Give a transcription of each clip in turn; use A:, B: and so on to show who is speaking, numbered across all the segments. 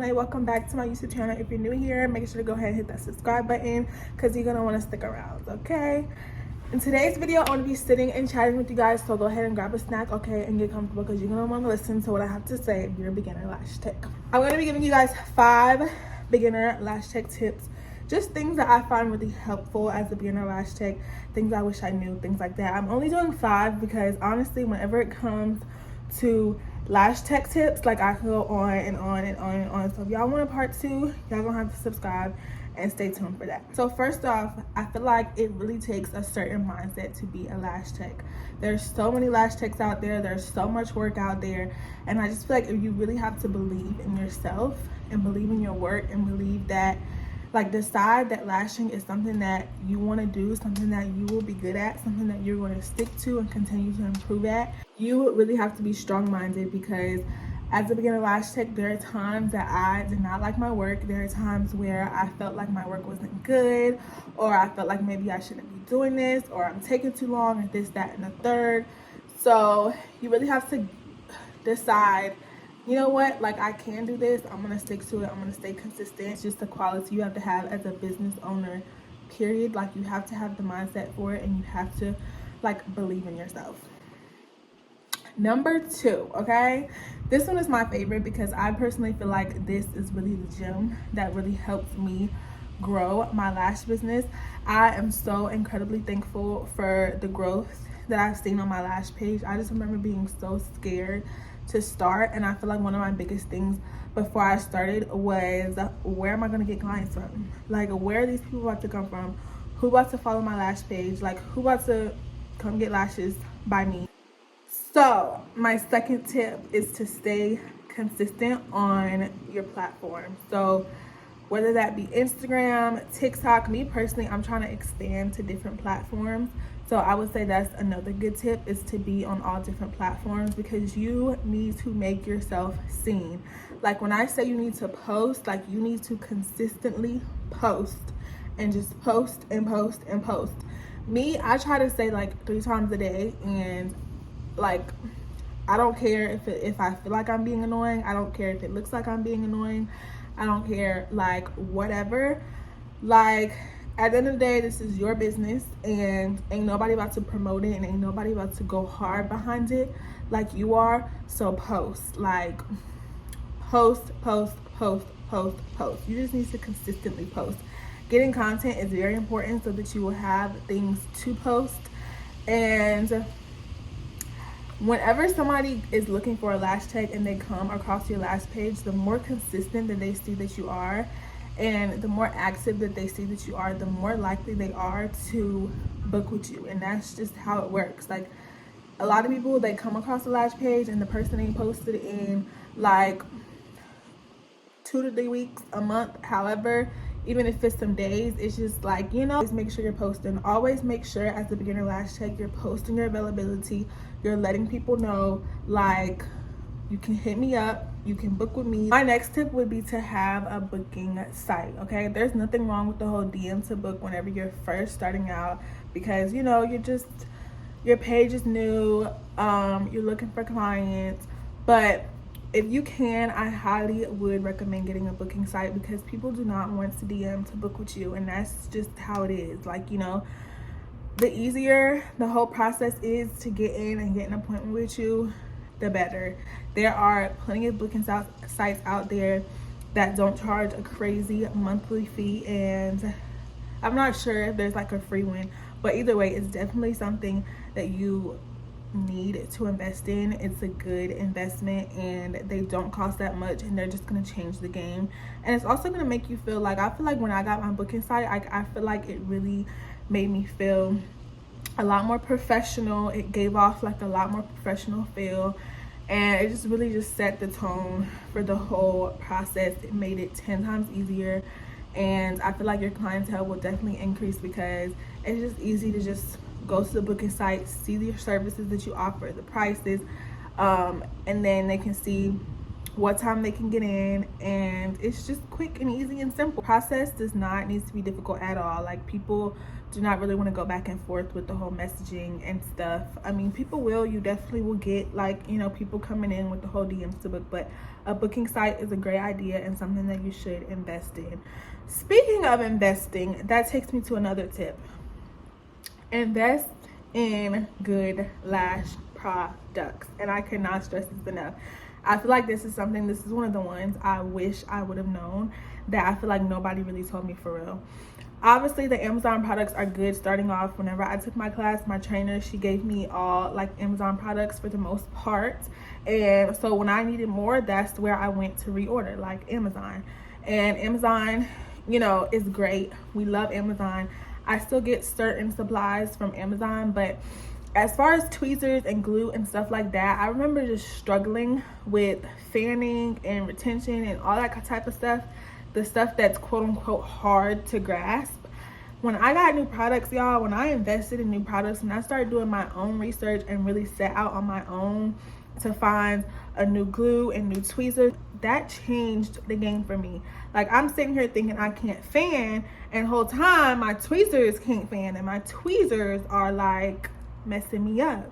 A: shidajamonea. Welcome back to my YouTube channel. If you're new here, make sure to go ahead and hit that subscribe button because you're gonna want to stick around, okay? In today's video, I want to be sitting and chatting with you guys, so go ahead and grab a snack, okay, and get comfortable because you're gonna want to listen to what I have to say if you're a beginner lash tech. I'm gonna be giving you guys 5 beginner lash tech tips, just things that I find really helpful as a beginner lash tech, things I wish I knew, things like that. I'm only doing 5 because honestly, whenever it comes to lash tech tips, like I can go on and on and on and on. So if y'all want a part 2, y'all gonna have to subscribe and stay tuned for that. So first off, I feel like it really takes a certain mindset to be a lash tech. There's so many lash techs out there, there's so much work out there, and I just feel like if you really have to believe in yourself and believe in your work and believe that, like, decide that lashing is something that you want to do, something that you will be good at, something that you're going to stick to and continue to improve at. You really have to be strong-minded because as a beginner lash tech, there are times that I did not like my work. There are times where I felt like my work wasn't good, or I felt like maybe I shouldn't be doing this, or I'm taking too long, and this, that, and the third. So you really have to decide, you know what, like, I can do this, I'm gonna stick to it, I'm gonna stay consistent. It's just the quality you have to have as a business owner, period. Like, you have to have the mindset for it, and you have to, like, believe in yourself. Number 2, okay, this one is my favorite because I personally feel like this is really the gem that really helps me grow my lash business. I am so incredibly thankful for the growth that I've seen on my lash page. I just remember being so scared to start, and I feel like one of my biggest things before I started was, where am I going to get clients from? Like, where are these people about to come from? Who about to follow my lash page? Like, who about to come get lashes by me? So my second tip is to stay consistent on your platform. So whether that be Instagram, TikTok, me personally, I'm trying to expand to different platforms. So I would say that's another good tip, is to be on all different platforms because you need to make yourself seen. Like, when I say you need to post, like, you need to consistently post and just post and post and post. Me, I try to say like 3 times a day, and like, I don't care if I feel like I'm being annoying. I don't care if it looks like I'm being annoying. I don't care, like, whatever. Like, at the end of the day, this is your business, and ain't nobody about to promote it, and ain't nobody about to go hard behind it like you are. So post, like, post, post, post, post, post. You just need to consistently post. Getting content is very important so that you will have things to post. And whenever somebody is looking for a lash tech and they come across your lash page, the more consistent that they see that you are, and the more active that they see that you are, the more likely they are to book with you. And that's just how it works. Like, a lot of people, they come across a lash page and the person ain't posted in like 2 to 3 weeks, a month, however, even if it's some days. It's just like, you know, always make sure you're posting. Always make sure as a beginner lash tech, you're posting your availability. You're letting people know, like, you can hit me up, you can book with me. My next tip would be to have a booking site, okay? There's nothing wrong with the whole DM to book whenever you're first starting out because, you know, your page is new, you're looking for clients. But if you can, I highly would recommend getting a booking site because people do not want to DM to book with you, and that's just how it is. Like, you know, the easier the whole process is to get in and get an appointment with you, the better. There are plenty of booking sites out there that don't charge a crazy monthly fee, and I'm not sure if there's like a free one, but either way, it's definitely something that you need to invest in. It's a good investment, and they don't cost that much, and they're just going to change the game. And it's also going to make you feel like, I feel like when I got my booking site, I feel like it really made me feel a lot more professional. It gave off like a lot more professional feel, and it just really just set the tone for the whole process. It made it 10 times easier, and I feel like your clientele will definitely increase because it's just easy to just go to the booking site, see your services that you offer, the prices, and then they can see what time they can get in, and it's just quick and easy and simple. Process does not need to be difficult at all. Like, people do not really want to go back and forth with the whole messaging and stuff. I mean, people will, you definitely will get, like, you know, people coming in with the whole DMs to book, but a booking site is a great idea and something that you should invest in. Speaking of investing, that takes me to another tip. Invest in good lash products, and I cannot stress this enough. I feel like this is one of the ones I wish I would have known, that I feel like nobody really told me for real. Obviously, the Amazon products are good starting off. Whenever I took my class, my trainer, she gave me all like Amazon products for the most part, and so when I needed more, that's where I went to reorder, like Amazon. And Amazon, you know, is great. We love Amazon. I still get certain supplies from Amazon, but as far as tweezers and glue and stuff like that, I remember just struggling with fanning and retention and all that type of stuff, the stuff that's quote unquote hard to grasp. When I got new products, y'all, when I invested in new products and I started doing my own research and really set out on my own to find a new glue and new tweezers, that changed the game for me. Like, I'm sitting here thinking I can't fan, and the whole time my tweezers can't fan, and my tweezers are like messing me up.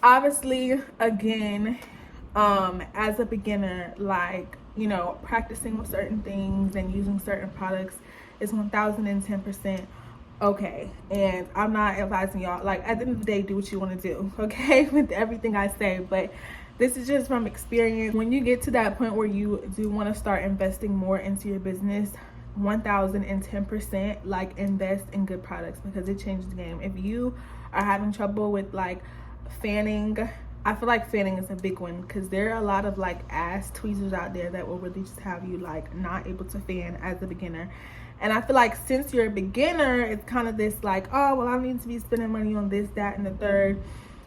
A: Obviously, again, as a beginner, like, you know, practicing with certain things and using certain products is 1010% okay. And I'm not advising y'all, like, at the end of the day, do what you want to do, okay, with everything I say, but this is just from experience. When you get to that point where you do want to start investing more into your business, 1010% like invest in good products, because it changes the game. If you are having trouble with like fanning, I feel like fanning is a big one, because there are a lot of like ass tweezers out there that will really just have you like not able to fan as a beginner. And I feel like since you're a beginner, it's kind of this like, oh well, I need to be spending money on this, that, and the third.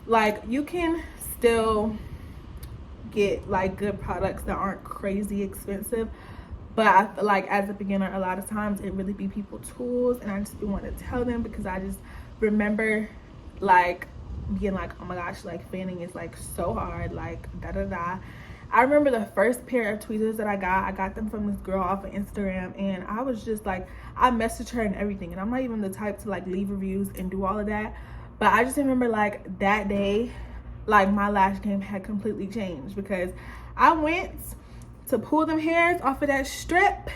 A: Like, you can still get like good products that aren't crazy expensive, but I feel like as a beginner, a lot of times it really be people tools, and I just want to tell them, because I just remember like being like, oh my gosh, like fanning is like so hard, like da da da. I remember the first pair of tweezers that I got them from this girl off of Instagram, and I was just like, I messaged her and everything, and I'm not even the type to like leave reviews and do all of that, but I just remember like that day, like my lash game had completely changed, because I went to pull them hairs off of that strip,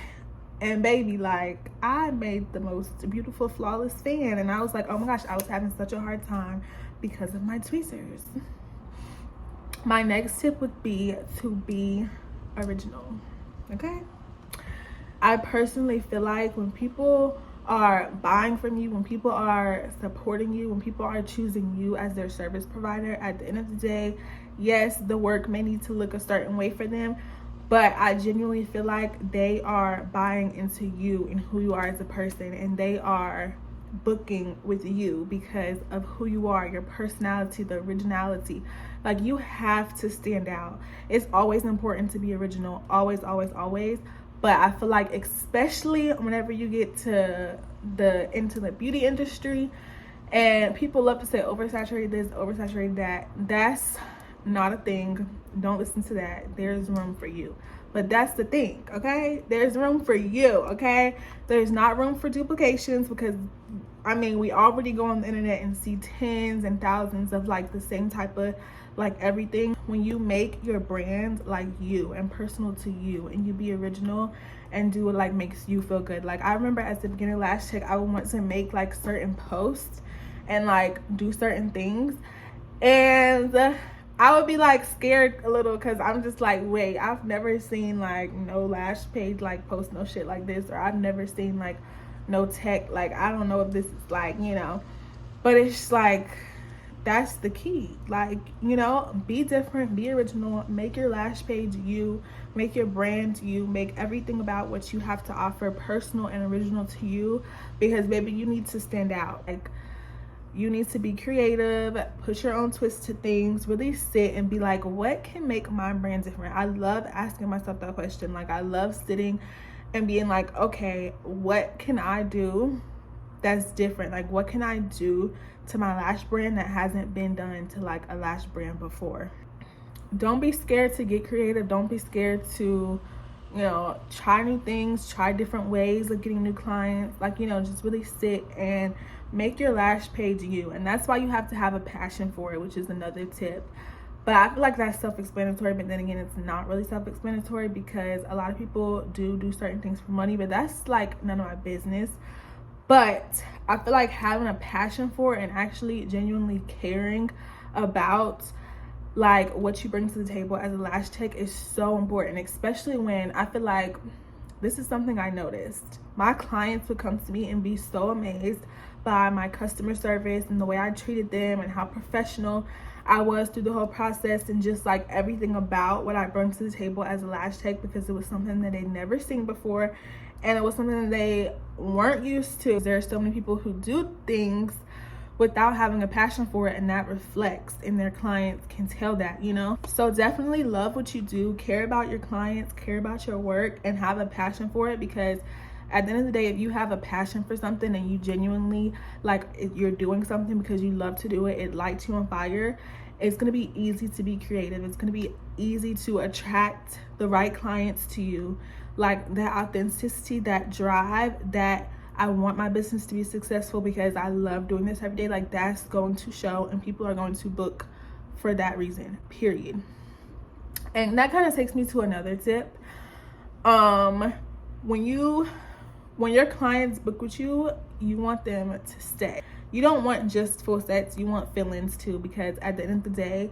A: and baby, like, I made the most beautiful flawless fan, and I was like, oh my gosh, I was having such a hard time because of my tweezers. My next tip would be to be original, okay? I personally feel like when people are buying from you, when people are supporting you, when people are choosing you as their service provider, at the end of the day, yes, the work may need to look a certain way for them, but I genuinely feel like they are buying into you and who you are as a person, and they are booking with you because of who you are, your personality, the originality. Like, you have to stand out. It's always important to be original, always, always, always. But I feel like especially whenever you get to into the beauty industry, and people love to say oversaturated this, oversaturated that, that's not a thing. Don't listen to that. There's room for you. But that's the thing, okay? There's room for you, okay? There's not room for duplications, because I mean, we already go on the internet and see tens and thousands of like the same type of like everything. When you make your brand like you and personal to you, and you be original and do what like makes you feel good. Like, I remember as the beginner lash tech, I would want to make like certain posts and like do certain things, and I would be like scared a little, because I'm just like, wait, I've never seen like no lash page like post no shit like this, or I've never seen like no tech, like I don't know if this is like, you know. But it's like, that's the key. Like, you know, be different, be original, make your lash page you, make your brand you, make everything about what you have to offer personal and original to you, because baby, you need to stand out. Like, you need to be creative, put your own twist to things, really sit and be like, what can make my brand different? I love asking myself that question. Like, I love sitting and being like, okay, what can I do that's different? Like, what can I do to my lash brand that hasn't been done to like a lash brand before? don't be scared to get creative. Don't be scared to, you know, try new things, try different ways of getting new clients. Like, you know, just really sit and make your lash page you. And that's why you have to have a passion for it, which is another tip. But I feel like that's self-explanatory, but then again, it's not really self-explanatory, because a lot of people do certain things for money, but that's like none of my business. But I feel like having a passion for it and actually genuinely caring about like what you bring to the table as a lash tech is so important, especially when I feel like this is something I noticed. My clients would come to me and be so amazed by my customer service and the way I treated them and how professional I was through the whole process, and just like everything about what I bring to the table as a lash tech, because it was something that they'd never seen before and it was something that they weren't used to. There are so many people who do things without having a passion for it, and that reflects, and their clients can tell that, you know. So definitely love what you do, care about your clients, care about your work, and have a passion for it, because at the end of the day, if you have a passion for something and you genuinely like you're doing something because you love to do it, it lights you on fire, it's going to be easy to be creative. It's going to be easy to attract the right clients to you. Like that authenticity, that drive, that I want my business to be successful because I love doing this every day, like that's going to show, and people are going to book for that reason, period. And that kind of takes me to another tip. When your clients book with you, you want them to stay. You don't want just full sets, you want fill-ins too, because at the end of the day,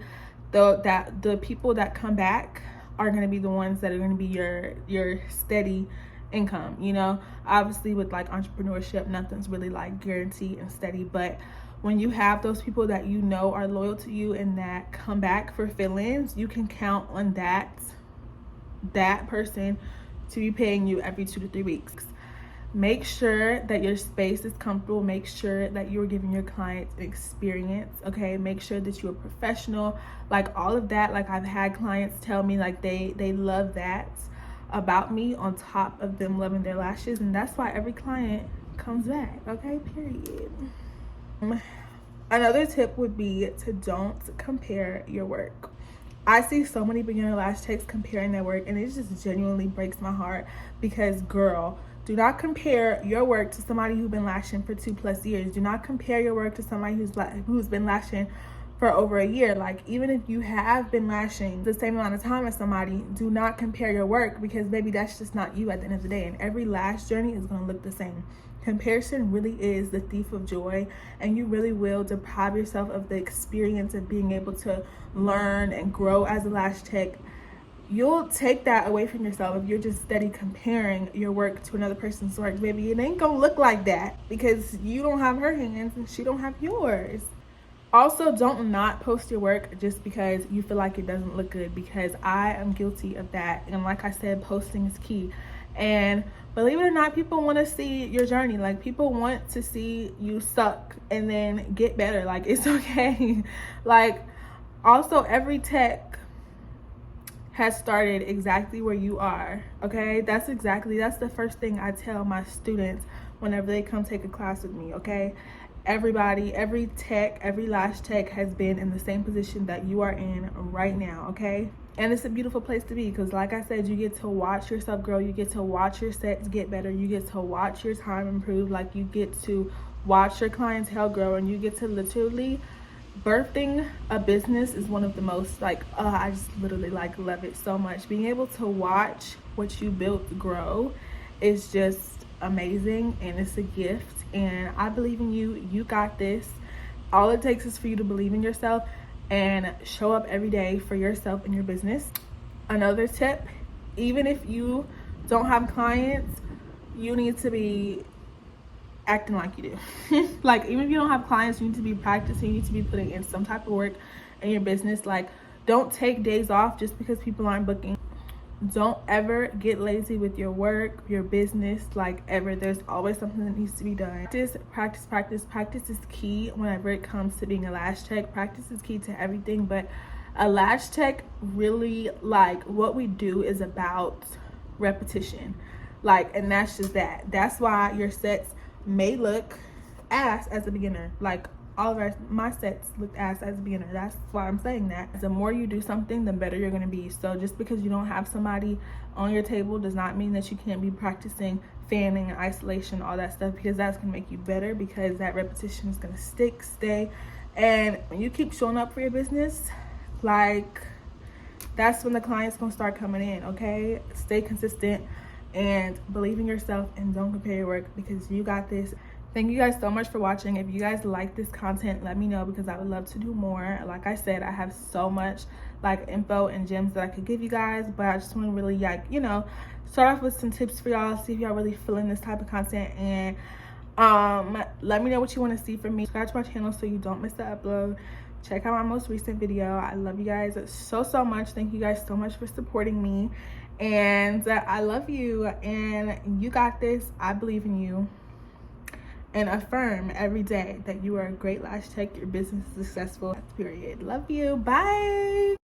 A: the people that come back are going to be the ones that are going to be your steady income. You know, obviously with like entrepreneurship, nothing's really like guaranteed and steady, but when you have those people that you know are loyal to you and that come back for fill-ins, you can count on that person to be paying you every 2 to 3 weeks. Make sure that your space is comfortable. Make sure that you're giving your clients an experience, okay? Make sure that you're professional, like all of that. Like I've had clients tell me like they love that about me, on top of them loving their lashes, and that's why every client comes back, okay, period. Another tip would be to don't compare your work. I see so many beginner lash techs comparing their work, and it just genuinely breaks my heart, because girl, do not compare your work to somebody who's been lashing for 2+ years. Do not compare your work to somebody who's been lashing for over a year. Like, even if you have been lashing the same amount of time as somebody, do not compare your work, because maybe that's just not you at the end of the day, and every lash journey is going to look the same. Comparison really is the thief of joy, and you really will deprive yourself of the experience of being able to learn and grow as a lash tech. You'll take that away from yourself if you're just steady comparing your work to another person's work. Baby, it ain't gonna look like that, because you don't have her hands and she don't have yours. Also, don't not post your work just because you feel like it doesn't look good, because I am guilty of that. And like I said, posting is key. And believe it or not, people want to see your journey. Like, people want to see you suck and then get better. Like, it's okay. Like, also, every tech has started exactly where you are, okay? That's the first thing I tell my students whenever they come take a class with me, okay? Everybody, every tech, every lash tech has been in the same position that you are in right now, okay? And it's a beautiful place to be, because like I said, you get to watch yourself grow, you get to watch your sets get better, you get to watch your time improve, like you get to watch your clientele grow, and you get to literally, birthing a business is one of the most like, I just literally like love it so much. Being able to watch what you built grow is just amazing, and it's a gift, and I believe in you. You got this. All it takes is for you to believe in yourself and show up every day for yourself and your business. Another tip, even if you don't have clients, you need to be acting like you do. Like, even if you don't have clients, you need to be practicing, you need to be putting in some type of work in your business. Like, don't take days off just because people aren't booking. Don't ever get lazy with your work, your business, like ever. There's always something that needs to be done. Practice is key whenever it comes to being a lash tech. Practice is key to everything, but a lash tech, really, like, what we do is about repetition. Like, and that's just that. That's why your sets may look ass as a beginner. Like, all of my sets looked ass as a beginner. That's why I'm saying that. The more you do something, the better you're going to be. So just because you don't have somebody on your table does not mean that you can't be practicing fanning and isolation, all that stuff, because that's going to make you better, because that repetition is going to stay. And when you keep showing up for your business, like, that's when the clients gonna start coming in. Okay, stay consistent and believe in yourself, and don't compare your work, because you got this. Thank you guys so much for watching. If you guys like this content, let me know, because I would love to do more. Like I said, I have so much like info and gems that I could give you guys, but I just want to really, like, you know, start off with some tips for y'all, see if y'all really feeling this type of content. And let me know what you want to see from me. Subscribe to my channel so you don't miss the upload. Check out my most recent video. I love you guys so much. Thank you guys so much for supporting me, and I love you, and you got this. I believe in you, and affirm every day that you are a great lash tech. Your business is successful, period. Love you. Bye.